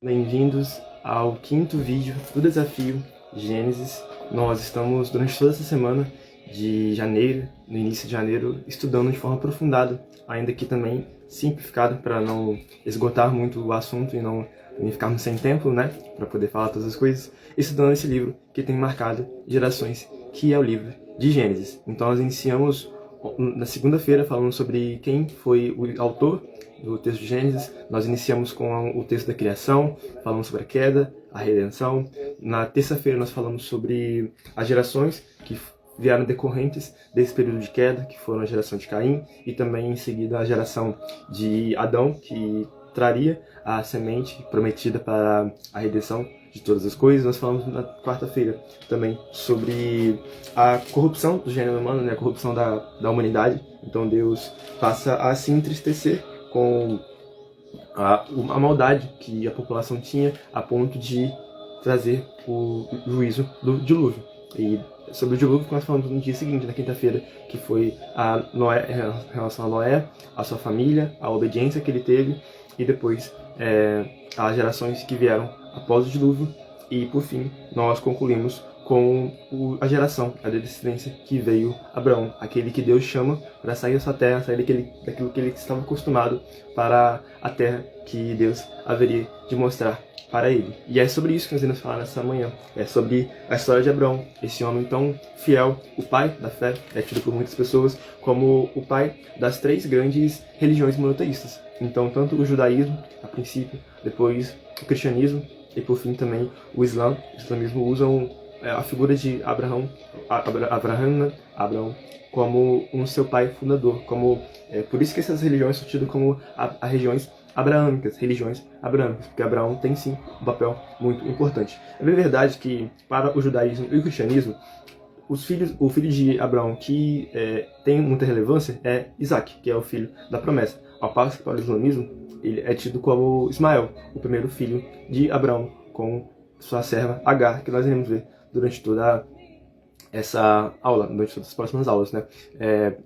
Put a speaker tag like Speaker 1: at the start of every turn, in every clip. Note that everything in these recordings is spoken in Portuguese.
Speaker 1: Bem-vindos ao quinto vídeo do desafio Gênesis. Nós estamos durante toda essa semana de janeiro, no início de janeiro, estudando de forma aprofundada, ainda que também simplificada, para não esgotar muito o assunto e não ficarmos sem tempo, né, para poder falar todas as coisas, estudando esse livro que tem marcado gerações, que é o livro de Gênesis. Então nós iniciamos na segunda-feira falando sobre quem foi o autor do texto de Gênesis. Nós iniciamos com o texto da criação, falamos sobre a queda, a redenção. Na terça-feira nós falamos sobre as gerações que vieram decorrentes desse período de queda, que foram a geração de Caim, e também em seguida a geração de Adão, que traria a semente prometida para a redenção de todas as coisas. Nós falamos na quarta-feira também sobre a corrupção do gênero humano, né? A corrupção da humanidade. Então Deus passa a se entristecer com a maldade que a população tinha, a ponto de trazer o juízo do dilúvio. E sobre o dilúvio que nós falamos no dia seguinte, na quinta-feira, que foi a Noé, em relação a Noé, a sua família, a obediência que ele teve, e depois as gerações que vieram após o dilúvio. E por fim nós concluímos com a geração, a descendência que veio Abraão, aquele que Deus chama para sair da sua terra, sair daquilo que ele estava acostumado, para a terra que Deus haveria de mostrar para ele. E é sobre isso que nós iremos falar nessa manhã. É sobre a história de Abraão, esse homem tão fiel, o pai da fé, é tido por muitas pessoas como o pai das três grandes religiões monoteístas. Então, tanto o judaísmo, a princípio, depois o cristianismo e, por fim, também o islamismo usam a figura de Abraão como um seu pai fundador, por isso que essas religiões são tidas como religiões abraâmicas, porque Abraão tem sim um papel muito importante. É bem verdade que para o judaísmo e o cristianismo, o filho de Abraão que tem muita relevância é Isaac, que é o filho da promessa, ao passo que para o islamismo ele é tido como Ismael, o primeiro filho de Abraão com sua serva Agar, que nós iremos ver durante toda essa aula, durante todas as próximas aulas, né?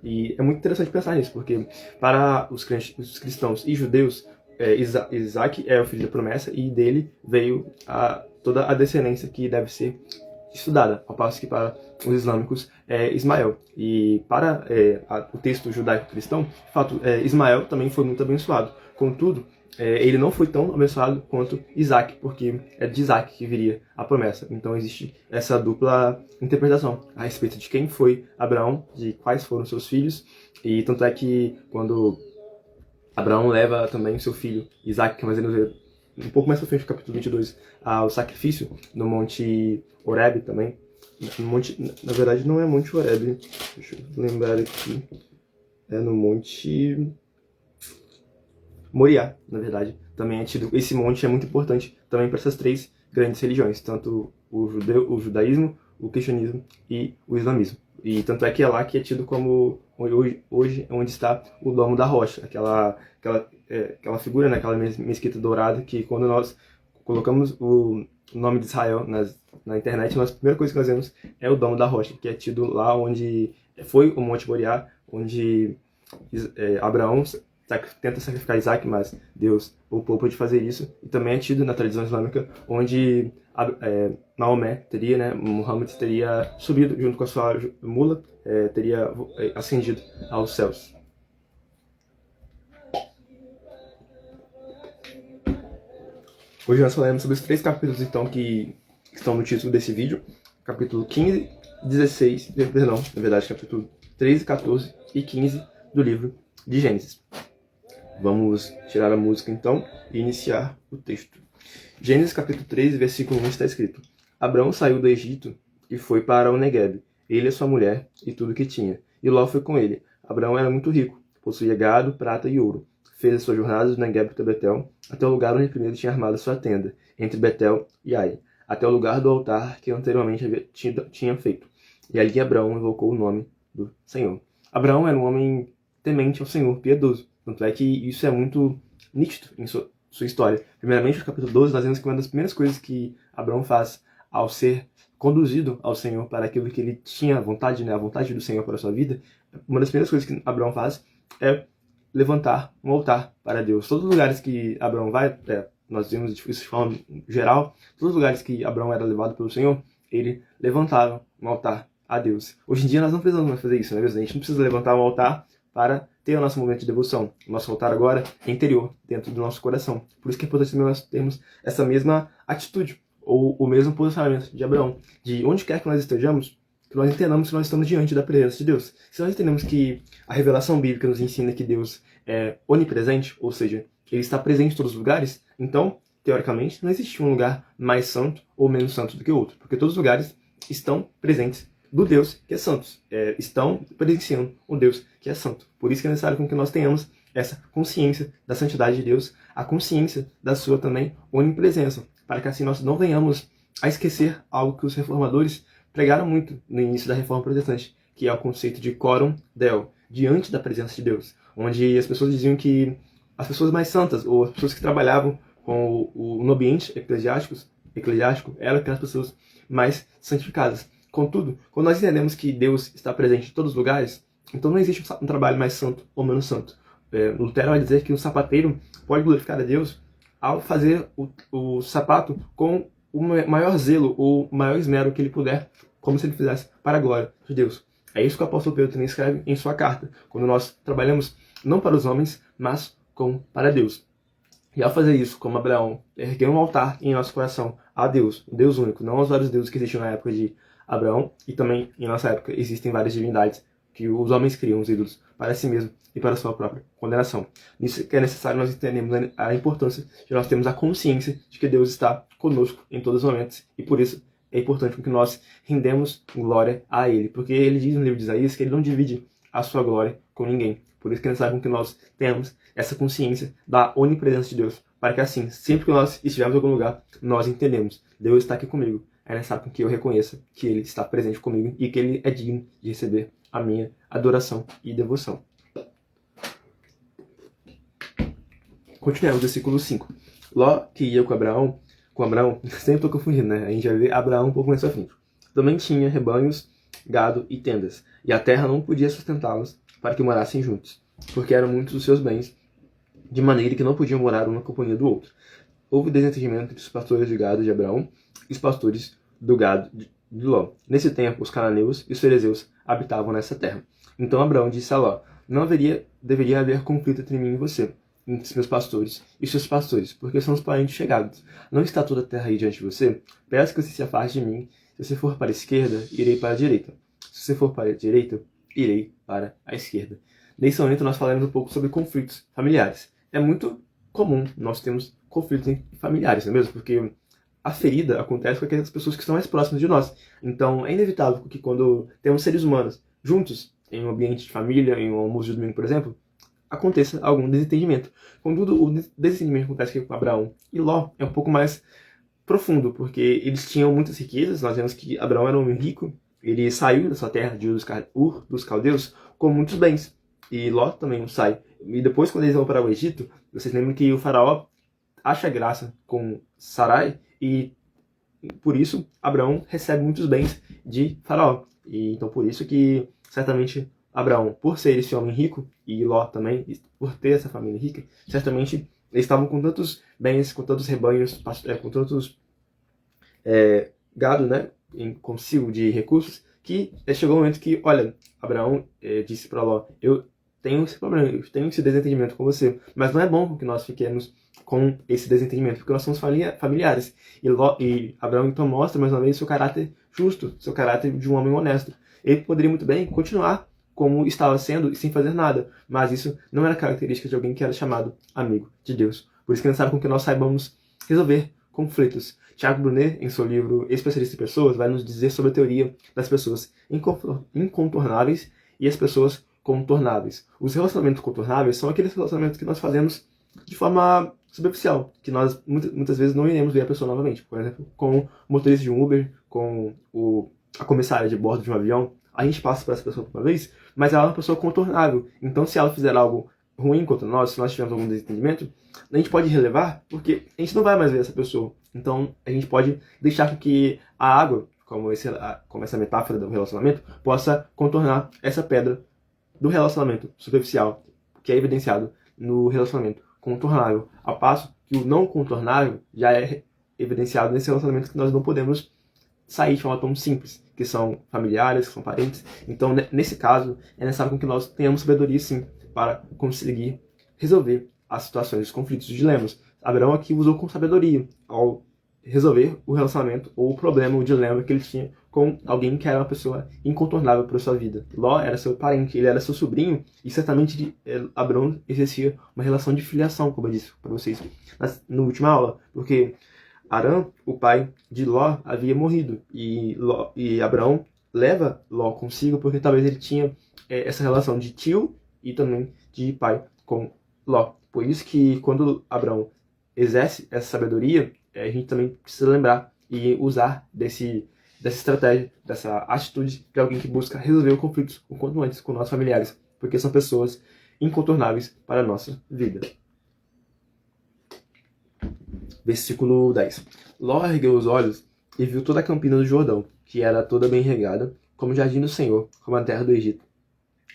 Speaker 1: E é muito interessante pensar nisso, porque para os cristãos e judeus, Isaac é o filho da promessa e dele veio toda a descendência que deve ser estudada, ao passo que para os islâmicos é Ismael. E para o texto judaico-cristão, de fato, Ismael também foi muito abençoado. Contudo, ele não foi tão abençoado quanto Isaac, porque é de Isaac que viria a promessa. Então existe essa dupla interpretação a respeito de quem foi Abraão, de quais foram seus filhos, e tanto é que quando Abraão leva também seu filho Isaac, que nós vamos ver um pouco mais pra frente, no capítulo 22, ao sacrifício no Monte Horebe também. Na verdade não é Monte Horebe, deixa eu lembrar aqui, é no Monte Moriá, na verdade. Também é tido, esse monte é muito importante também para essas três grandes religiões, tanto o judaísmo, o cristianismo e o islamismo. E tanto é que é lá que é tido como hoje onde está o Domo da Rocha, aquela figura, né, aquela mesquita dourada, que quando nós colocamos o nome de Israel na internet, a primeira coisa que nós vemos é o Domo da Rocha, que é tido lá onde foi o Monte Moriá, onde Abraão tenta sacrificar Isaac, mas Deus o poupa de fazer isso. E também é tido na tradição islâmica, onde Maomé teria, né, Muhammad teria subido junto com a sua mula, teria ascendido aos céus. Hoje nós falaremos sobre os três capítulos, então, que estão no título desse vídeo. Capítulo 15, 16, perdão, na verdade, capítulo 13, 14 e 15 do livro de Gênesis. Vamos tirar a música, então, e iniciar o texto. Gênesis capítulo 13, versículo 1 está escrito: Abraão saiu do Egito e foi para o Neguebe, ele e sua mulher e tudo que tinha. E Ló foi com ele. Abraão era muito rico, possuía gado, prata e ouro. Fez a sua jornada do Neguebe até Betel, até o lugar onde primeiro tinha armado sua tenda, entre Betel e Ai, até o lugar do altar que anteriormente tinha feito. E ali Abraão invocou o nome do Senhor. Abraão era um homem temente ao Senhor, piedoso. Tanto é que isso é muito nítido em sua história. Primeiramente, no capítulo 12, nós vemos que uma das primeiras coisas que Abraão faz ao ser conduzido ao Senhor para aquilo que ele tinha vontade, né, a vontade do Senhor para a sua vida, uma das primeiras coisas que Abraão faz é levantar um altar para Deus. Todos os lugares que Abraão vai, nós vemos isso de forma geral, todos os lugares que Abraão era levado pelo Senhor, ele levantava um altar a Deus. Hoje em dia nós não precisamos mais fazer isso, não é mesmo? A gente não precisa levantar um altar para ter o nosso momento de devoção. O nosso altar agora é interior, dentro do nosso coração. Por isso que é importante nós termos essa mesma atitude, ou o mesmo posicionamento de Abraão. De onde quer que nós estejamos, que nós entendamos que nós estamos diante da presença de Deus. Se nós entendemos que a revelação bíblica nos ensina que Deus é onipresente, ou seja, Ele está presente em todos os lugares, então, teoricamente, não existe um lugar mais santo ou menos santo do que o outro, porque todos os lugares estão presentes do Deus que é santo, estão presenciando o Deus que é santo. Por isso que é necessário que nós tenhamos essa consciência da santidade de Deus, a consciência da sua também onipresença, para que assim nós não venhamos a esquecer algo que os reformadores pregaram muito no início da Reforma Protestante, que é o conceito de coram Deo, diante da presença de Deus, onde as pessoas diziam que as pessoas mais santas, ou as pessoas que trabalhavam no ambiente eclesiástico, eram aquelas pessoas mais santificadas. Contudo, quando nós entendemos que Deus está presente em todos os lugares, então não existe um trabalho mais santo ou menos santo. Lutero vai dizer que o sapateiro pode glorificar a Deus ao fazer o sapato com o maior zelo ou o maior esmero que ele puder, como se ele fizesse para a glória de Deus. É isso que o apóstolo Pedro também escreve em sua carta, quando nós trabalhamos não para os homens, mas para Deus. E ao fazer isso, como Abraão, erguer um altar em nosso coração a Deus, o Deus único, não aos vários deuses que existiam na época de Abraão, e também em nossa época existem várias divindades que os homens criam, os ídolos, para si mesmo e para a sua própria condenação. Nisso que é necessário nós entendermos a importância de nós termos a consciência de que Deus está conosco em todos os momentos, e por isso é importante que nós rendemos glória a Ele, porque Ele diz no livro de Isaías que Ele não divide a sua glória com ninguém. Por isso que é necessário que nós tenhamos essa consciência da onipresença de Deus, para que assim, sempre que nós estivermos em algum lugar, nós entendemos, Deus está aqui comigo. É necessário que eu reconheça que Ele está presente comigo e que Ele é digno de receber a minha adoração e devoção. Continuemos, versículo 5. Ló, que ia com Abraão, sempre estou confundindo, né? A gente vai ver Abraão um pouco mais à frente. Também tinha rebanhos, gado e tendas, e a terra não podia sustentá-los para que morassem juntos, porque eram muitos os seus bens, de maneira que não podiam morar um na companhia do outro. Houve desentendimento entre os pastores de gado de Abraão e os pastores do gado de Ló. Nesse tempo, os cananeus e os fariseus habitavam nessa terra. Então Abraão disse a Ló: não deveria haver conflito entre mim e você, entre os meus pastores e seus pastores, porque somos parentes chegados. Não está toda a terra aí diante de você? Peço que você se afaste de mim. Se você for para a esquerda, irei para a direita. Se você for para a direita, irei para a esquerda. Nesse momento nós falaremos um pouco sobre conflitos familiares. É muito comum nós termos conflitos familiares, não é mesmo? Porque a ferida acontece com aquelas pessoas que estão mais próximas de nós. Então é inevitável que quando temos seres humanos juntos, em um ambiente de família, em um almoço de domingo, por exemplo, aconteça algum desentendimento. Contudo, o desentendimento que acontece aqui com Abraão e Ló é um pouco mais profundo, porque eles tinham muitas riquezas. Nós vemos que Abraão era um homem rico, ele saiu da sua terra, de Ur dos Caldeus, com muitos bens. E Ló também sai. E depois, quando eles vão para o Egito, vocês lembram que o faraó acha graça com Sarai, e por isso Abraão recebe muitos bens de faraó. E então por isso que certamente Abraão, por ser esse homem rico, e Ló também, por ter essa família rica, certamente eles estavam com tantos bens, com tantos rebanhos, com tantos gado, né, consigo de recursos, que chegou um momento que, olha, Abraão disse para Ló: eu tenho esse problema, eu tenho esse desentendimento com você, mas não é bom que nós fiquemos com esse desentendimento, porque nós somos familiares. E Abraão então mostra mais uma vez seu caráter justo, seu caráter de um homem honesto. Ele poderia muito bem continuar como estava sendo e sem fazer nada, mas isso não era característica de alguém que era chamado amigo de Deus. Por isso que é necessário com que nós saibamos resolver conflitos. Tiago Brunet, em seu livro Especialista em Pessoas, vai nos dizer sobre a teoria das pessoas incontornáveis e as pessoas contornáveis. Os relacionamentos contornáveis são aqueles relacionamentos que nós fazemos de forma superficial, que nós muitas vezes não iremos ver a pessoa novamente. Por exemplo, com o motorista de um Uber, com a comissária de bordo de um avião, a gente passa por essa pessoa uma vez, mas ela é uma pessoa contornável. Então, se ela fizer algo ruim contra nós, se nós tivermos algum desentendimento, a gente pode relevar, porque a gente não vai mais ver essa pessoa. Então, a gente pode deixar com que a água, como essa metáfora do relacionamento, possa contornar essa pedra do relacionamento superficial, que é evidenciado no relacionamento contornável, ao passo que o não contornável já é evidenciado nesse relacionamento que nós não podemos sair de forma tão simples, que são familiares, que são parentes. Então, nesse caso, é necessário que nós tenhamos sabedoria, sim, para conseguir resolver as situações, os conflitos, os dilemas. Abraão aqui usou com sabedoria ao resolver o relacionamento ou o problema, o dilema que ele tinha com alguém que era uma pessoa incontornável para a sua vida. Ló era seu parente, ele era seu sobrinho, e certamente Abraão exercia uma relação de filiação, como eu disse para vocês na última aula, porque Arã, o pai de Ló, havia morrido, e Abraão leva Ló consigo porque talvez ele tinha essa relação de tio e também de pai com Ló. Por isso que quando Abraão exerce essa sabedoria, a gente também precisa lembrar e usar dessa estratégia, dessa atitude de alguém que busca resolver o conflito o quanto antes com nossos familiares, porque são pessoas incontornáveis para a nossa vida. Versículo 10. Ló ergueu os olhos e viu toda a campina do Jordão, que era toda bem regada, como o jardim do Senhor, como a terra do Egito,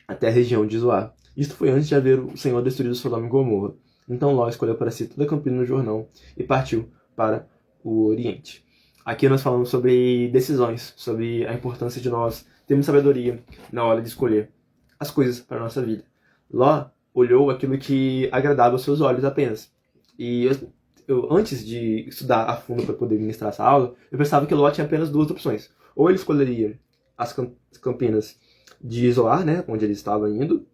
Speaker 1: até a região de Zoar. Isto foi antes de haver o Senhor destruído Sodoma e Gomorra. Então Ló escolheu para si toda a campina do Jordão e partiu para o Oriente. Aqui nós falamos sobre decisões, sobre a importância de nós termos sabedoria na hora de escolher as coisas para a nossa vida. Ló olhou aquilo que agradava aos seus olhos apenas. E eu antes de estudar a fundo para poder ministrar essa aula, eu pensava que Ló tinha apenas duas opções. Ou ele escolheria as campinas de Zoar, né, onde ele estava indo,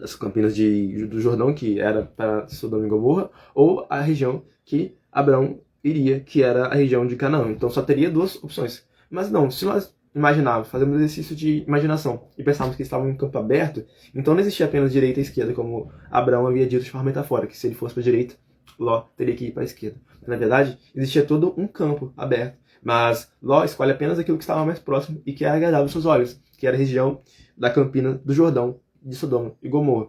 Speaker 1: as campinas do Jordão, que era para Sodoma e Gomorra, ou a região que Abraão iria, que era a região de Canaã. Então só teria duas opções. Mas não, se nós imaginarmos, fazemos um exercício de imaginação e pensarmos que estávamos em um campo aberto, então não existia apenas direita e esquerda, como Abraão havia dito de forma metafórica, que se ele fosse para a direita, Ló teria que ir para a esquerda. Na verdade, existia todo um campo aberto, mas Ló escolhe apenas aquilo que estava mais próximo e que era agradável aos seus olhos, que era a região da campina do Jordão, de Sodoma e Gomorra.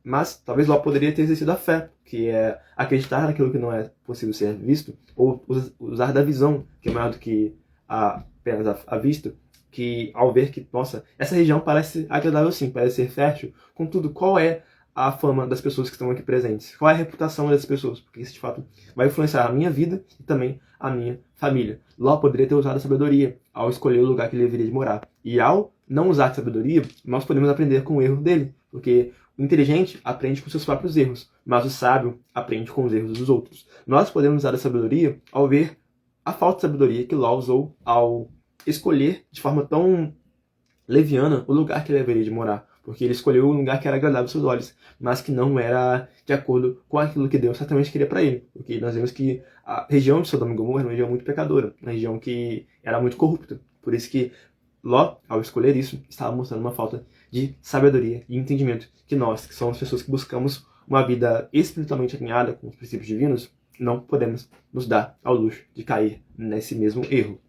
Speaker 1: Mas talvez Ló poderia ter exercido a fé, que é acreditar naquilo que não é possível ser visto, ou usar da visão, que é maior do que apenas a vista, que ao ver que, nossa, essa região parece agradável sim, parece ser fértil. Contudo, qual é a fama das pessoas que estão aqui presentes? Qual é a reputação dessas pessoas? Porque isso de fato vai influenciar a minha vida e também a minha família. Ló poderia ter usado a sabedoria ao escolher o lugar que ele deveria morar. E ao não usar a sabedoria, nós podemos aprender com o erro dele, porque o inteligente aprende com seus próprios erros, mas o sábio aprende com os erros dos outros. Nós podemos usar a sabedoria ao ver a falta de sabedoria que Ló usou ao escolher de forma tão leviana o lugar que ele deveria de morar, porque ele escolheu um lugar que era agradável aos seus olhos, mas que não era de acordo com aquilo que Deus certamente queria para ele, porque nós vemos que a região de Sodoma e Gomorra era uma região muito pecadora, uma região que era muito corrupta, por isso que Ló, ao escolher isso, estava mostrando uma falta de sabedoria e entendimento que nós, que somos pessoas que buscamos uma vida espiritualmente alinhada com os princípios divinos, não podemos nos dar ao luxo de cair nesse mesmo erro.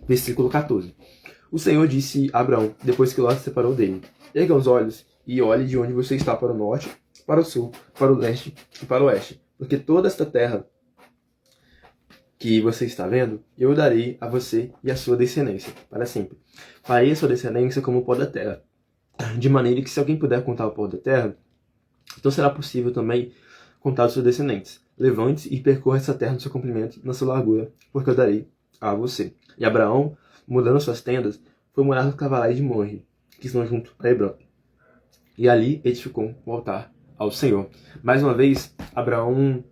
Speaker 1: Versículo 14. O Senhor disse a Abraão, depois que Ló se separou dele: erga os olhos e olhe de onde você está para o norte, para o sul, para o leste e para o oeste, porque toda esta terra que você está vendo, eu darei a você e a sua descendência, para sempre. Farei a sua descendência como o pó da terra, de maneira que se alguém puder contar o pó da terra, então será possível também contar os seus descendentes. Levante-se e percorra essa terra no seu comprimento, na sua largura, porque eu darei a você. E Abraão, mudando suas tendas, foi morar nos cavaleiros de Morre, que estão junto a Hebron. E ali edificou um altar ao Senhor. Mais uma vez, Abraão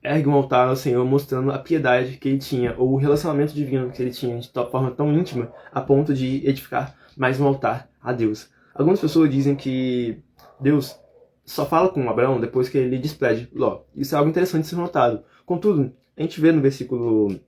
Speaker 1: ergue um altar ao Senhor, mostrando a piedade que ele tinha, ou o relacionamento divino que ele tinha, de forma tão íntima, a ponto de edificar mais um altar a Deus. Algumas pessoas dizem que Deus só fala com Abraão depois que ele despede Ló. Isso é algo interessante de ser notado. Contudo, a gente vê no versículo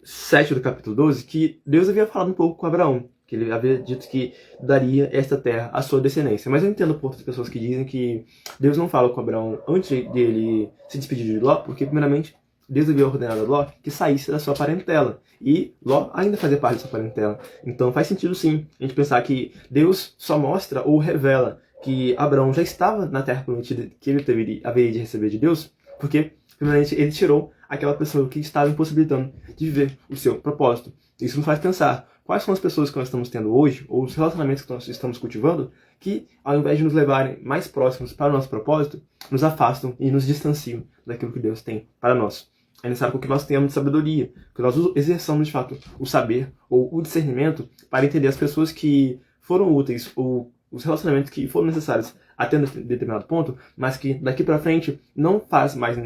Speaker 1: 7 do capítulo 12 que Deus havia falado um pouco com Abraão, que ele havia dito que daria esta terra à sua descendência. Mas eu entendo por outras pessoas que dizem que Deus não fala com Abraão antes dele se despedir de Ló, porque primeiramente Deus havia ordenado a Ló que saísse da sua parentela, e Ló ainda fazia parte da sua parentela. Então faz sentido sim a gente pensar que Deus só mostra ou revela que Abraão já estava na terra prometida que ele haveria de receber de Deus, porque primeiramente ele tirou aquela pessoa que estava impossibilitando de viver o seu propósito. Isso nos faz pensar quais são as pessoas que nós estamos tendo hoje, ou os relacionamentos que nós estamos cultivando, que ao invés de nos levarem mais próximos para o nosso propósito, nos afastam e nos distanciam daquilo que Deus tem para nós. É necessário que nós tenhamos sabedoria, que nós exerçamos de fato o saber ou o discernimento para entender as pessoas que foram úteis ou os relacionamentos que foram necessários até um determinado ponto, mas que daqui para frente não faz mais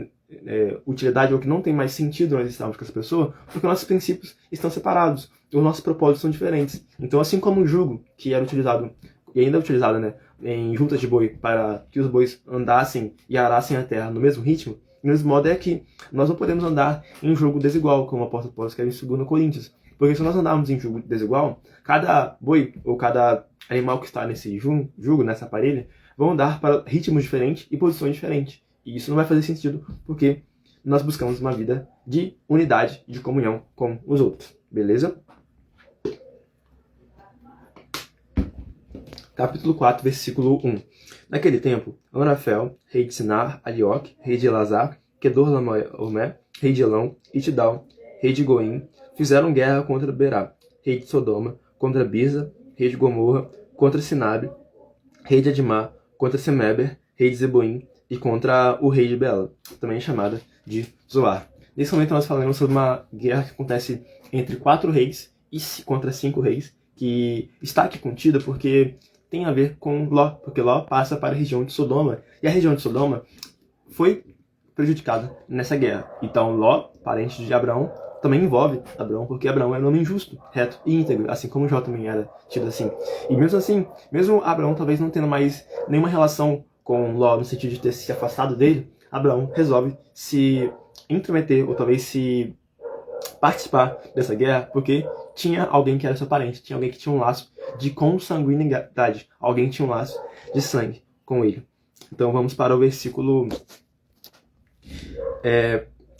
Speaker 1: utilidade ou que não tem mais sentido nós estarmos com essa pessoa, porque nossos princípios estão separados, os nossos propósitos são diferentes. Então, assim como o jugo que era utilizado e ainda é utilizado, né, em juntas de boi para que os bois andassem e arassem a terra no mesmo ritmo, o mesmo modo é que nós não podemos andar em jugo desigual, como o apóstolo Paulo escreve em 2 Coríntios. Porque se nós andarmos em jugo desigual, cada boi ou cada animal que está nesse jugo, nessa parelha, vão andar para ritmos diferentes e posições diferentes. E isso não vai fazer sentido, porque nós buscamos uma vida de unidade, de comunhão com os outros. Beleza? Capítulo 4, versículo 1. Naquele tempo, Amrafel, rei de Sinar, Arioque, rei de Elazar, Kedorlaomer, rei de Elão, e Tidal, rei de Goim, fizeram guerra contra Berá, rei de Sodoma, contra Birza, rei de Gomorra, contra Sinabe, rei de Adimá, contra Semeber, rei de Zeboim, e contra o rei de Bela, também chamada de Zoar. Nesse momento nós falamos sobre uma guerra que acontece entre 4 reis e contra 5 reis, que está aqui contida porque tem a ver com Ló, porque Ló passa para a região de Sodoma, e a região de Sodoma foi prejudicada nessa guerra. Então Ló, parente de Abraão, também envolve Abraão, porque Abraão era um homem justo, reto e íntegro, assim como Jó também era tido assim. E mesmo assim, mesmo Abraão talvez não tendo mais nenhuma relação com Ló, no sentido de ter se afastado dele, Abraão resolve se intrometer, ou talvez se participar dessa guerra, porque tinha alguém que era seu parente, tinha alguém que tinha um laço de consanguinidade, alguém que tinha um laço de sangue com ele. Então vamos para o versículo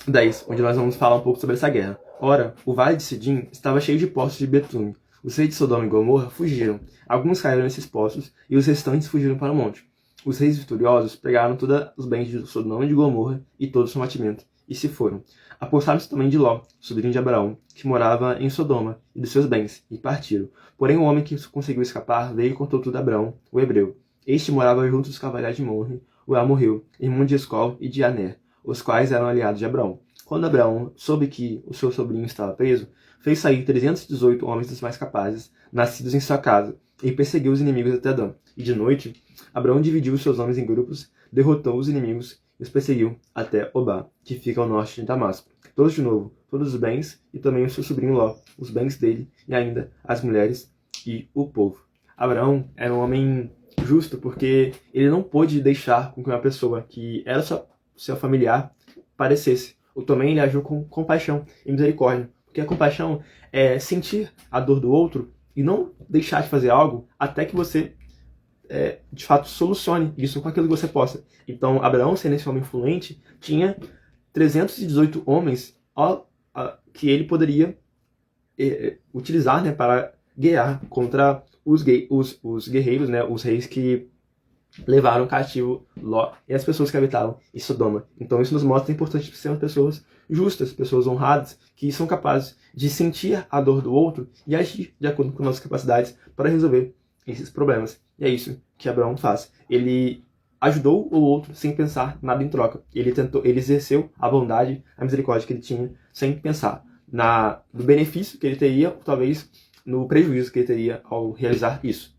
Speaker 1: 10, onde nós vamos falar um pouco sobre essa guerra. Ora, o vale de Sidim estava cheio de poços de betume. Os reis de Sodoma e Gomorra fugiram. Alguns caíram nesses poços e os restantes fugiram para o monte. Os reis vitoriosos pegaram todos os bens de Sodoma e de Gomorra e todo o seu mantimento, e se foram. Apossaram-se também de Ló, sobrinho de Abraão, que morava em Sodoma, e dos seus bens, e partiram. Porém o homem que conseguiu escapar veio e contou tudo a Abraão, o hebreu. Este morava junto dos cavaleiros de Morre, o amorreu, irmão de Escol e de Aner, os quais eram aliados de Abraão. Quando Abraão soube que o seu sobrinho estava preso, fez sair 318 homens dos mais capazes, nascidos em sua casa, e perseguiu os inimigos até Dan. E de noite, Abraão dividiu os seus homens em grupos, derrotou os inimigos e os perseguiu até Obá, que fica ao norte de Damasco. Todos de novo, todos os bens, e também o seu sobrinho Ló, os bens dele, e ainda as mulheres e o povo. Abraão era um homem justo, porque ele não pôde deixar com que uma pessoa que era seu familiar parecesse. Ou também ele agiu com compaixão e misericórdia. Porque a compaixão é sentir a dor do outro e não deixar de fazer algo até que você, de fato, solucione isso com aquilo que você possa. Então, Abraão, sendo esse homem influente, tinha 318 homens que ele poderia utilizar, né, para guerrear contra os guerreiros, né, os reis que levaram cativo Ló e as pessoas que habitavam em Sodoma. Então isso nos mostra a importância de sermos pessoas justas, pessoas honradas, que são capazes de sentir a dor do outro e agir de acordo com nossas capacidades para resolver esses problemas. E é isso que Abraão faz. Ele ajudou o outro sem pensar nada em troca. Ele exerceu a bondade, a misericórdia que ele tinha, sem pensar no benefício que ele teria, ou talvez no prejuízo que ele teria ao realizar isso.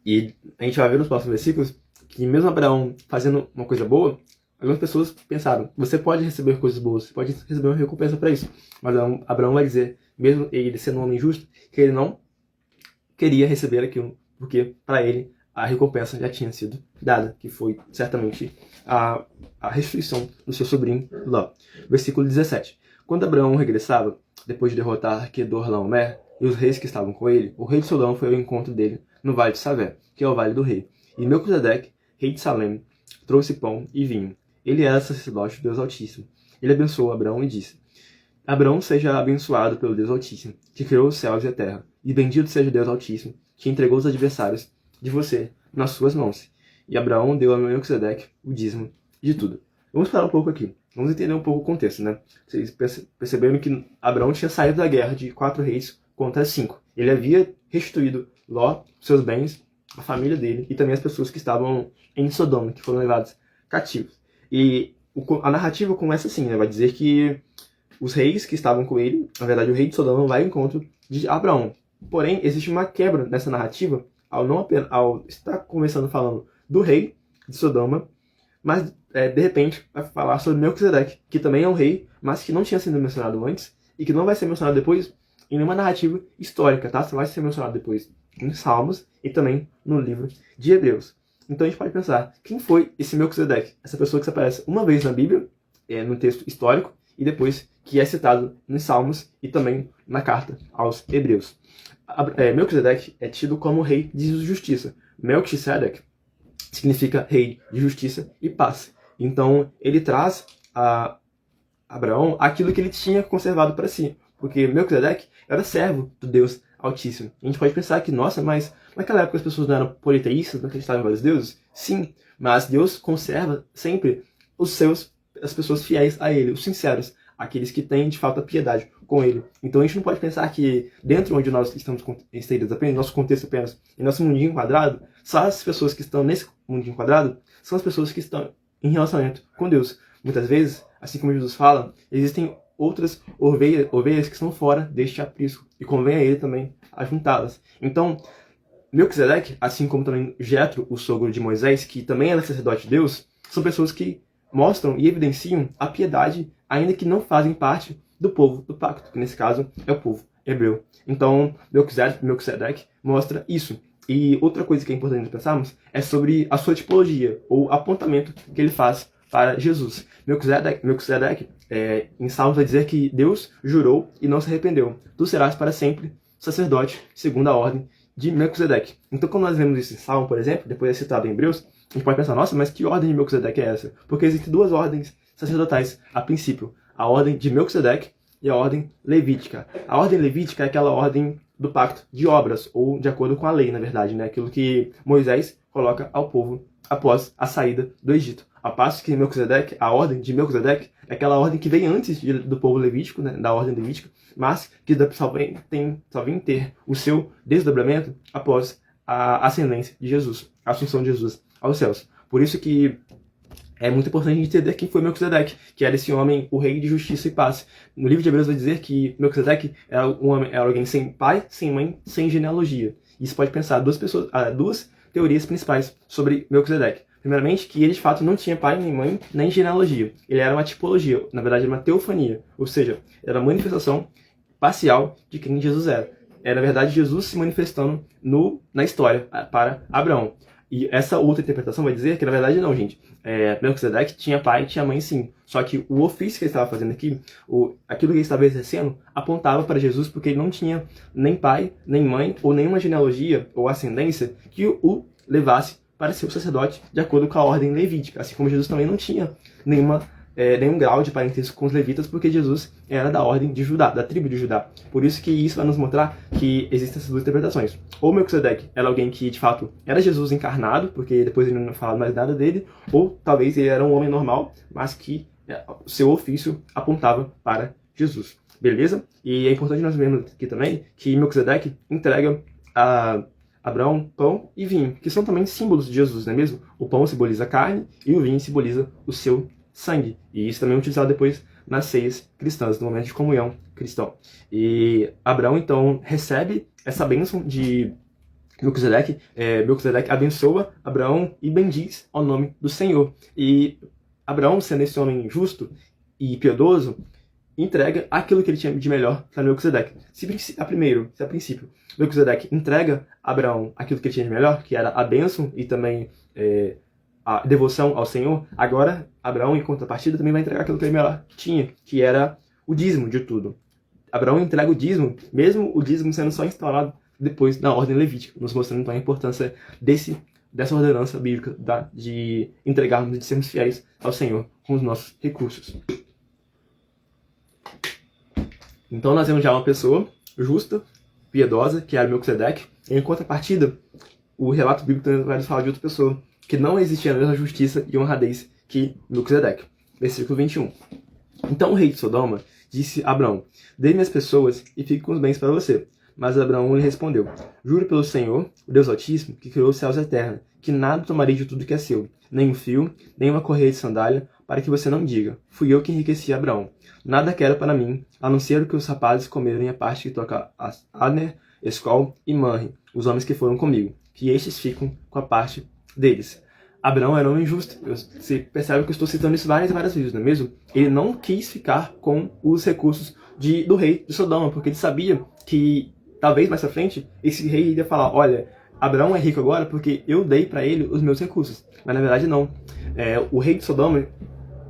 Speaker 1: E a gente vai ver nos próximos versículos que mesmo Abraão fazendo uma coisa boa, algumas pessoas pensaram, você pode receber coisas boas, você pode receber uma recompensa para isso. Mas Abraão vai dizer, mesmo ele sendo um homem justo, que ele não queria receber aquilo, porque para ele a recompensa já tinha sido dada, que foi certamente a restituição do seu sobrinho Ló. Versículo 17. Quando Abraão regressava, depois de derrotar Kedorlaomer e os reis que estavam com ele, o rei de Sodoma foi ao encontro dele no vale de Savé, que é o vale do rei. E Melquisedeque, rei de Salém, trouxe pão e vinho. Ele era sacerdote do Deus Altíssimo. Ele abençoou Abraão e disse, Abraão seja abençoado pelo Deus Altíssimo, que criou os céus e a terra, e bendito seja o Deus Altíssimo, que entregou os adversários de você nas suas mãos. E Abraão deu a Melquisedeque o dízimo de tudo. Vamos parar um pouco aqui. Vamos entender um pouco o contexto, né? Vocês perceberam que Abraão tinha saído da guerra de 4 reis contra 5. Ele havia restituído Ló, seus bens, a família dele e também as pessoas que estavam em Sodoma, que foram levados cativos. E a narrativa começa assim, né? Vai dizer que os reis que estavam com ele, na verdade o rei de Sodoma vai ao encontro de Abraão. Porém, existe uma quebra nessa narrativa ao estar começando falando do rei de Sodoma, mas de repente vai falar sobre Melquisedeque, que também é um rei, mas que não tinha sido mencionado antes e que não vai ser mencionado depois em nenhuma narrativa histórica, tá? Só vai ser mencionado depois em Salmos e também no livro de Hebreus. Então a gente pode pensar, quem foi esse Melquisedeque? Essa pessoa que aparece uma vez na Bíblia, no texto histórico, e depois que é citado nos Salmos e também na carta aos Hebreus. Melquisedeque é tido como rei de justiça. Melquisedec significa rei de justiça e paz. Então ele traz a Abraão aquilo que ele tinha conservado para si, porque Melquisedeque era servo do Deus Altíssimo. A gente pode pensar que, nossa, mas naquela época as pessoas não eram politeístas, não acreditavam em vários deuses? Sim, mas Deus conserva sempre as pessoas fiéis a Ele, os sinceros, aqueles que têm de fato a piedade com Ele. Então a gente não pode pensar que dentro onde nós estamos inseridos apenas, nosso contexto apenas, em nosso mundinho quadrado, só as pessoas que estão nesse mundinho quadrado são as pessoas que estão em relacionamento com Deus. Muitas vezes, assim como Jesus fala, existem outras ovelhas que estão fora deste aprisco e convém a ele também ajuntá-las. Então, Melquisedeque, assim como também Jetro, o sogro de Moisés, que também era sacerdote de Deus, são pessoas que mostram e evidenciam a piedade, ainda que não fazem parte do povo do pacto, que nesse caso é o povo hebreu. Então, Melquisedeque mostra isso. E outra coisa que é importante pensarmos é sobre a sua tipologia, ou apontamento que ele faz para Jesus. Melquisedeque em Salmos vai dizer que Deus jurou e não se arrependeu. Tu serás para sempre sacerdote, segundo a ordem de Melquisedeque. Então, quando nós vemos isso em Salmo, por exemplo, depois é citado em Hebreus, a gente pode pensar, nossa, mas que ordem de Melquisedeque é essa? Porque existem duas ordens sacerdotais a princípio. A ordem de Melquisedeque e a ordem levítica. A ordem levítica é aquela ordem do pacto de obras, ou de acordo com a lei, na verdade, né? Aquilo que Moisés coloca ao povo após a saída do Egito. A passo que Melquisedeque, a ordem de Melquisedeque, é aquela ordem que vem antes do povo levítico, né, da ordem levítica, mas que só vem ter o seu desdobramento após a ascendência de Jesus, a assunção de Jesus aos céus. Por isso que é muito importante entender quem foi Melquisedeque, que era esse homem, o rei de justiça e paz. No livro de Hebreus vai dizer que Melquisedeque era alguém sem pai, sem mãe, sem genealogia. E você pode pensar duas teorias principais sobre Melquisedeque. Primeiramente, que ele de fato não tinha pai, nem mãe, nem genealogia. Ele era uma tipologia, na verdade era uma teofania, ou seja, era a manifestação parcial de quem Jesus era. Era, na verdade, Jesus se manifestando na história para Abraão. E essa outra interpretação vai dizer que, na verdade, não, gente. Melquisedeque tinha pai e tinha mãe, sim. Só que o ofício que ele estava fazendo aqui, aquilo que ele estava exercendo, apontava para Jesus porque ele não tinha nem pai, nem mãe, ou nenhuma genealogia ou ascendência que o levasse para ser o sacerdote de acordo com a ordem levítica. Assim como Jesus também não tinha nenhum grau de parentesco com os levitas, porque Jesus era da ordem de Judá, da tribo de Judá. Por isso que isso vai nos mostrar que existem essas duas interpretações. Ou Melquisedeque era alguém que, de fato, era Jesus encarnado, porque depois ele não fala mais nada dele, ou talvez ele era um homem normal, mas que seu ofício apontava para Jesus. Beleza? E é importante nós vermos aqui também que Melquisedeque entrega a Abraão pão e vinho, que são também símbolos de Jesus, não é mesmo? O pão simboliza a carne e o vinho simboliza o seu sangue. E isso também é utilizado depois nas ceias cristãs, no momento de comunhão cristão. E Abraão, então, recebe essa bênção de Melquisedeque. Melquisedeque abençoa Abraão e bendiz ao nome do Senhor. E Abraão, sendo esse homem justo e piedoso, entrega aquilo que ele tinha de melhor para Melquisedeque. Se a princípio Melquisedeque entrega a Abraão aquilo que ele tinha de melhor, que era a bênção e também a devoção ao Senhor, agora Abraão, em contrapartida, também vai entregar aquilo que ele melhor tinha, que era o dízimo de tudo. Abraão entrega o dízimo, mesmo o dízimo sendo só instaurado depois na ordem levítica, nos mostrando então a importância dessa ordenança bíblica de entregarmos e de sermos fiéis ao Senhor com os nossos recursos. Então nós vemos já uma pessoa justa, piedosa, que era Melquisedeque, e em contrapartida, o relato bíblico também vai nos falar de outra pessoa, que não existia a mesma justiça e honradez que Melquisedeque. Versículo 21. Então o rei de Sodoma disse a Abraão: dê-me as pessoas e fique com os bens para você. Mas Abraão lhe respondeu: juro pelo Senhor, o Deus Altíssimo, que criou os céus e a terra, que nada tomarei de tudo que é seu, nem um fio, nem uma correia de sandália, para que você não diga: fui eu que enriqueci Abraão. Nada quero para mim, a não ser o que os rapazes comeram a parte que toca a Aner, Escol e Manre, os homens que foram comigo, que estes ficam com a parte deles. Abraão era um homem justo. Você percebe que eu estou citando isso várias e várias vezes, não é mesmo? Ele não quis ficar com os recursos do rei de Sodoma, porque ele sabia que, talvez mais pra frente, esse rei iria falar: olha, Abraão é rico agora porque eu dei para ele os meus recursos. Mas na verdade não. O rei de Sodoma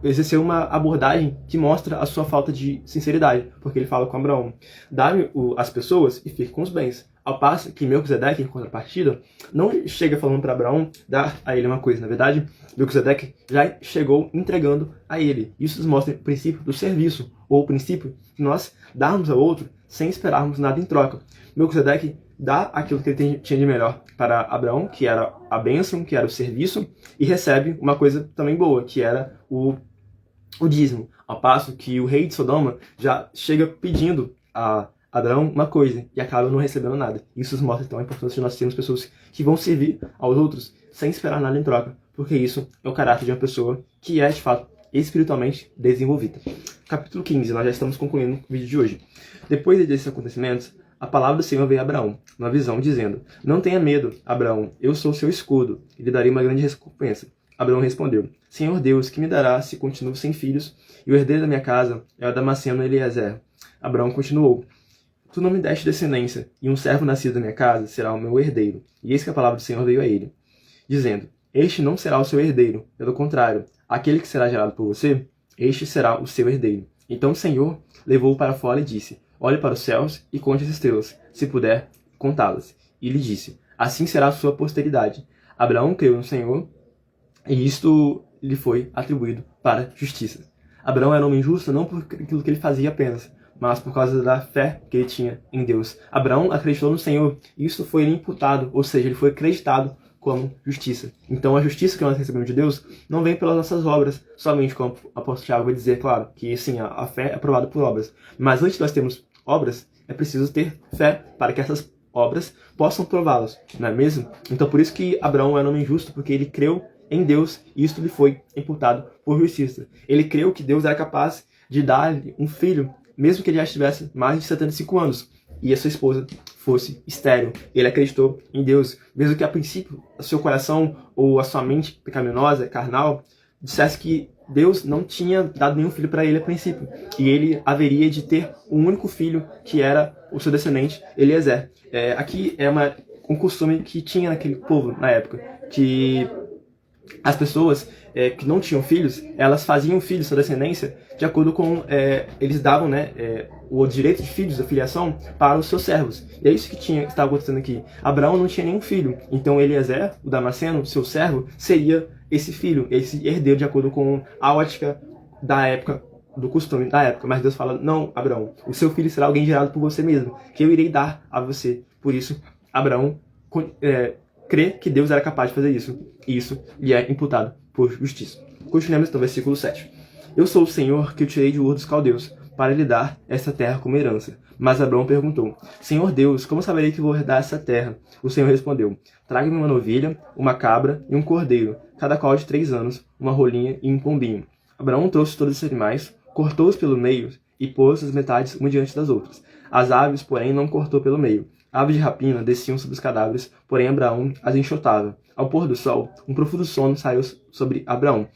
Speaker 1: exerceu uma abordagem que mostra a sua falta de sinceridade, porque ele fala com Abraão: dá-me as pessoas e fique com os bens. Ao passo que Melquisedeque, em contrapartida, não chega falando para Abraão dar a ele uma coisa. Na verdade, Melquisedeque já chegou entregando a ele. Isso nos mostra o princípio do serviço, ou o princípio de nós darmos ao outro sem esperarmos nada em troca. Melquisedeque dá aquilo que ele tinha de melhor para Abraão, que era a bênção, que era o serviço, e recebe uma coisa também boa, que era o dízimo. Ao passo que o rei de Sodoma já chega pedindo a Abraão uma coisa e acaba não recebendo nada. Isso nos mostra então a importância de nós termos pessoas que vão servir aos outros sem esperar nada em troca, porque isso é o caráter de uma pessoa que é, de fato, espiritualmente desenvolvida. Capítulo 15, nós já estamos concluindo o vídeo de hoje. Depois desses acontecimentos, a palavra do Senhor veio a Abraão, numa visão, dizendo: não tenha medo, Abraão, eu sou seu escudo, e lhe darei uma grande recompensa. Abraão respondeu: Senhor Deus, que me dará se continuo sem filhos, e o herdeiro da minha casa é o Damasceno Eliezer? Abraão continuou: tu não me deste descendência, e um servo nascido da minha casa será o meu herdeiro. E eis que a palavra do Senhor veio a ele, dizendo: este não será o seu herdeiro, pelo contrário, aquele que será gerado por você, este será o seu herdeiro. Então o Senhor levou-o para fora e disse: olhe para os céus e conte as estrelas, se puder contá-las. E lhe disse: assim será a sua posteridade. Abraão creu no Senhor, e isto lhe foi atribuído para justiça. Abraão era um homem justo não por aquilo que ele fazia apenas, mas por causa da fé que ele tinha em Deus. Abraão acreditou no Senhor, e isso foi lhe imputado, ou seja, ele foi acreditado como justiça. Então a justiça que nós recebemos de Deus não vem pelas nossas obras, somente como o apóstolo Tiago vai dizer, claro, que sim, a fé é aprovada por obras. Mas antes de nós termos obras, é preciso ter fé para que essas obras possam prová-las, não é mesmo? Então por isso que Abraão era um homem justo, porque ele creu em Deus, e isto lhe foi imputado por justiça. Ele creu que Deus era capaz de dar-lhe um filho, mesmo que ele já tivesse mais de 75 anos, e a sua esposa fosse estéril. Ele acreditou em Deus, mesmo que a princípio o seu coração ou a sua mente pecaminosa, carnal, dissesse que Deus não tinha dado nenhum filho para ele a princípio, e ele haveria de ter um único filho, que era o seu descendente, Eliezer. Aqui é um costume que tinha naquele povo na época, que as pessoas que não tinham filhos, elas faziam filhos, sua descendência, de acordo com... eles davam o direito de filhos, da filiação, para os seus servos. E é isso que estava acontecendo aqui. Abraão não tinha nenhum filho, então Eliezer, o Damasceno, seu servo, seria esse filho, esse herdeiro, de acordo com a ótica da época, do costume da época. Mas Deus fala: não, Abraão, o seu filho será alguém gerado por você mesmo, que eu irei dar a você. Por isso, Abraão crê que Deus era capaz de fazer isso, e isso lhe é imputado por justiça. Continuemos então, versículo 7. Eu sou o Senhor que o tirei de Ur dos Caldeus, para lhe dar esta terra como herança. Mas Abraão perguntou: Senhor Deus, como saberei que vou herdar essa terra? O Senhor respondeu: traga-me uma novilha, uma cabra e um cordeiro, cada qual de 3 anos, uma rolinha e um pombinho. Abraão trouxe todos esses animais, cortou-os pelo meio e pôs as metades uma diante das outras. As aves, porém, não cortou pelo meio. Aves de rapina desciam sobre os cadáveres, porém Abraão as enxotava. Ao pôr do sol, um profundo sono saiu sobre Abraão,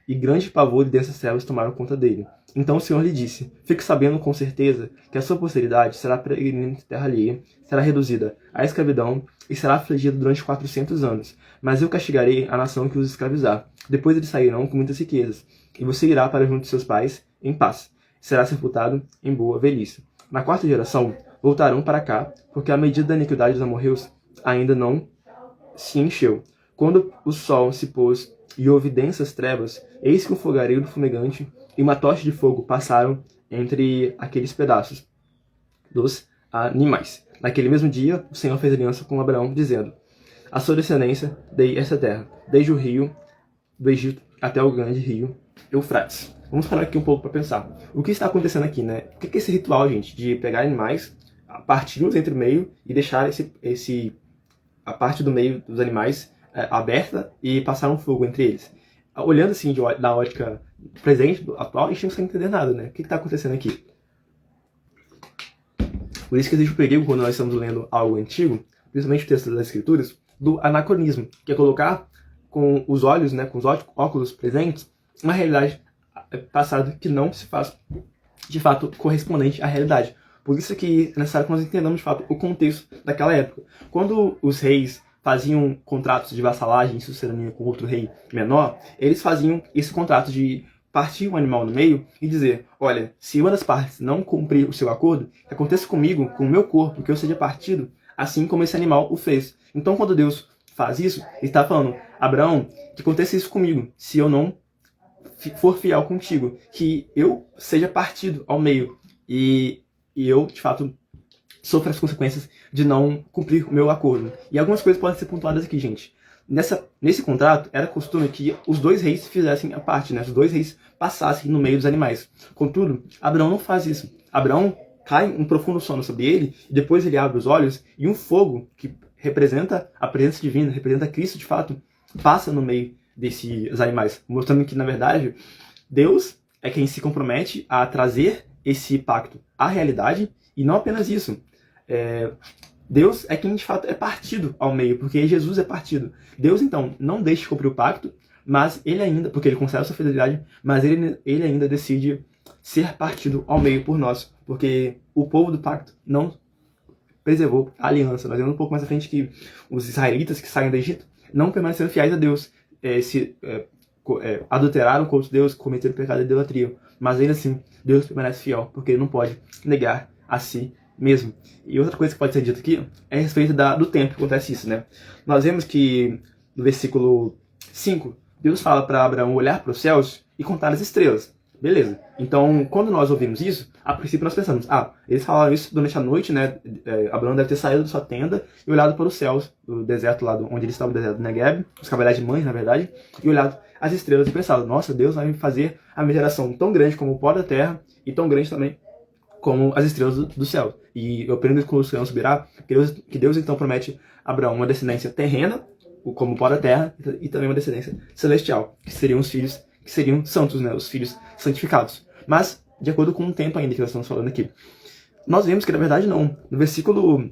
Speaker 1: e grande pavor e densas trevas tomaram conta dele. Então o Senhor lhe disse: fique sabendo com certeza que a sua posteridade será peregrina em terra alheia, será reduzida à escravidão e será afligida durante 400 anos. Mas eu castigarei a nação que os escravizar. Depois eles sairão com muitas riquezas, e você irá para junto de seus pais em paz. Será sepultado em boa velhice. Na 4ª geração, voltarão para cá, porque a medida da iniquidade dos amorreus ainda não se encheu. Quando o sol se pôs e houve densas trevas, eis que um fogareiro fumegante e uma tocha de fogo passaram entre aqueles pedaços dos animais. Naquele mesmo dia, o Senhor fez aliança com Abraão, dizendo: a sua descendência dei essa terra, desde o rio do Egito até o grande rio Eufrates. Vamos parar aqui um pouco para pensar. O que está acontecendo aqui, né? O que é esse ritual, gente, de pegar animais, parti-los entre o meio e deixar a parte do meio dos animais aberta e passar um fogo entre eles? Olhando assim da ótica presente, atual, a gente não consegue entender nada, né? O que está acontecendo aqui? Por isso que existe o perigo quando nós estamos lendo algo antigo, principalmente o texto das escrituras, do anacronismo, que é colocar com os olhos, né, com os óculos presentes, uma realidade passada que não se faz, de fato, correspondente à realidade. Por isso que é necessário que nós entendamos, de fato, o contexto daquela época. Quando os reis faziam contratos de vassalagem e sucedania com outro rei menor, eles faziam esse contrato de partir um animal no meio e dizer, olha, se uma das partes não cumprir o seu acordo, que aconteça comigo, com o meu corpo, que eu seja partido, assim como esse animal o fez. Então, quando Deus faz isso, ele está falando, Abraão, que aconteça isso comigo, se eu não for fiel contigo, que eu seja partido ao meio e eu, de fato, sofra as consequências de não cumprir o meu acordo. E algumas coisas podem ser pontuadas aqui, gente. Nesse contrato, era costume que os dois reis fizessem a parte, né? Os dois reis passassem no meio dos animais. Contudo, Abraão não faz isso. Abraão cai um profundo sono sobre ele, e depois ele abre os olhos, e um fogo, que representa a presença divina, representa Cristo de fato, passa no meio desses animais, mostrando que, na verdade, Deus é quem se compromete a trazer esse pacto à realidade, e não apenas isso. Deus é quem, de fato, é partido ao meio, porque Jesus é partido. Deus, então, não deixa de cumprir o pacto, mas ele ainda, porque ele conserva sua fidelidade, mas ele ainda decide ser partido ao meio por nós, porque o povo do pacto não preservou a aliança. Nós vemos um pouco mais à frente que os israelitas que saem do Egito não permaneceram fiéis a Deus, adulteraram contra Deus, cometeram o pecado de idolatria, mas ainda assim Deus permanece fiel, porque ele não pode negar a si mesmo. E outra coisa que pode ser dita aqui é a respeito do tempo que acontece isso, né? Nós vemos que no versículo 5, Deus fala para Abraão olhar para os céus e contar as estrelas. Beleza. Então, quando nós ouvimos isso, a princípio nós pensamos, eles falaram isso durante a noite, né? Abraão deve ter saído da sua tenda e olhado para os céus do deserto lá onde ele estava, o deserto do Negueb, os cavaleiros de mães, na verdade, e olhado as estrelas e pensado, nossa, Deus vai fazer a minha geração tão grande como o pó da terra e tão grande também como as estrelas do céu. E eu aprendo com o Luciano Subirá que Deus então promete a Abraão uma descendência terrena, como o pó da terra, e também uma descendência celestial, que seriam os filhos que seriam santos, né, os filhos santificados. Mas, de acordo com o tempo ainda que nós estamos falando aqui, nós vemos que na verdade não. No versículo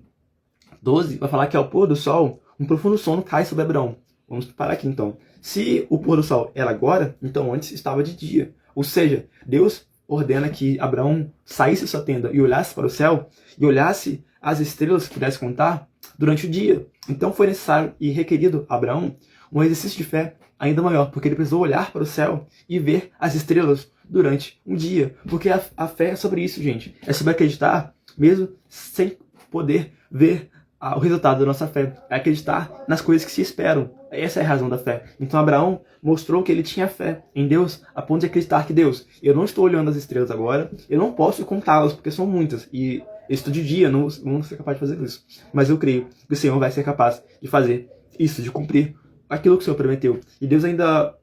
Speaker 1: 12 vai falar que ao pôr do sol, um profundo sono cai sobre Abraão. Vamos parar aqui então. Se o pôr do sol era agora, então antes estava de dia. Ou seja, Deus ordena que Abraão saísse da sua tenda e olhasse para o céu, e olhasse as estrelas que pudesse contar durante o dia. Então foi necessário e requerido a Abraão um exercício de fé ainda maior, porque ele precisou olhar para o céu e ver as estrelas durante um dia. Porque a fé é sobre isso, gente. É sobre acreditar, mesmo sem poder ver o resultado da nossa fé. É acreditar nas coisas que se esperam. Essa é a razão da fé. Então Abraão mostrou que ele tinha fé em Deus, a ponto de acreditar que Deus, eu não estou olhando as estrelas agora, eu não posso contá-las, porque são muitas, e eu estou de dia, não vou ser capaz de fazer isso. Mas eu creio que o Senhor vai ser capaz de fazer isso, de cumprir aquilo que o Senhor prometeu. E Deus ainda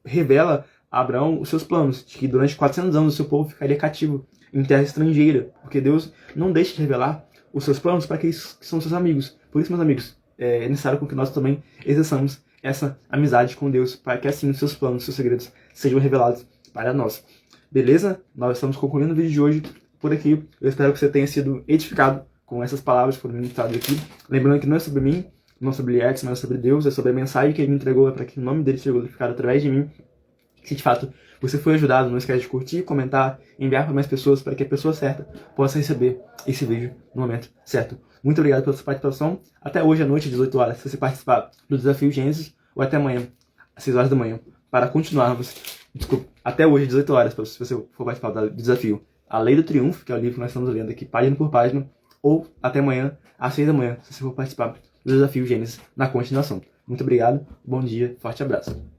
Speaker 1: revela a Abraão os seus planos, de que durante 400 anos o seu povo ficaria cativo em terra estrangeira, porque Deus não deixa de revelar os seus planos para aqueles que são seus amigos. Por isso, meus amigos, é necessário que nós também exerçamos essa amizade com Deus, para que assim os seus planos, os seus segredos sejam revelados para nós. Beleza? Nós estamos concluindo o vídeo de hoje por aqui. Eu espero que você tenha sido edificado com essas palavras que foram ministradas aqui. Lembrando que não é sobre mim, não é sobre Edson, mas é sobre Deus, é sobre a mensagem que ele me entregou, para que o nome dele seja glorificado através de mim. Se de fato você foi ajudado, não esquece de curtir, comentar, enviar para mais pessoas, para que a pessoa certa possa receber esse vídeo no momento certo. Muito obrigado pela sua participação. Até hoje à noite, às 18 horas, se você participar do Desafio Gênesis, ou até amanhã, às 6 horas da manhã, para continuarmos. Desculpa, até hoje, às 18 horas, se você for participar do desafio A Lei do Triunfo, que é o livro que nós estamos lendo aqui, página por página, ou até amanhã, às 6 da manhã, se você for participar do Desafio Gênesis na continuação. Muito obrigado, bom dia, forte abraço.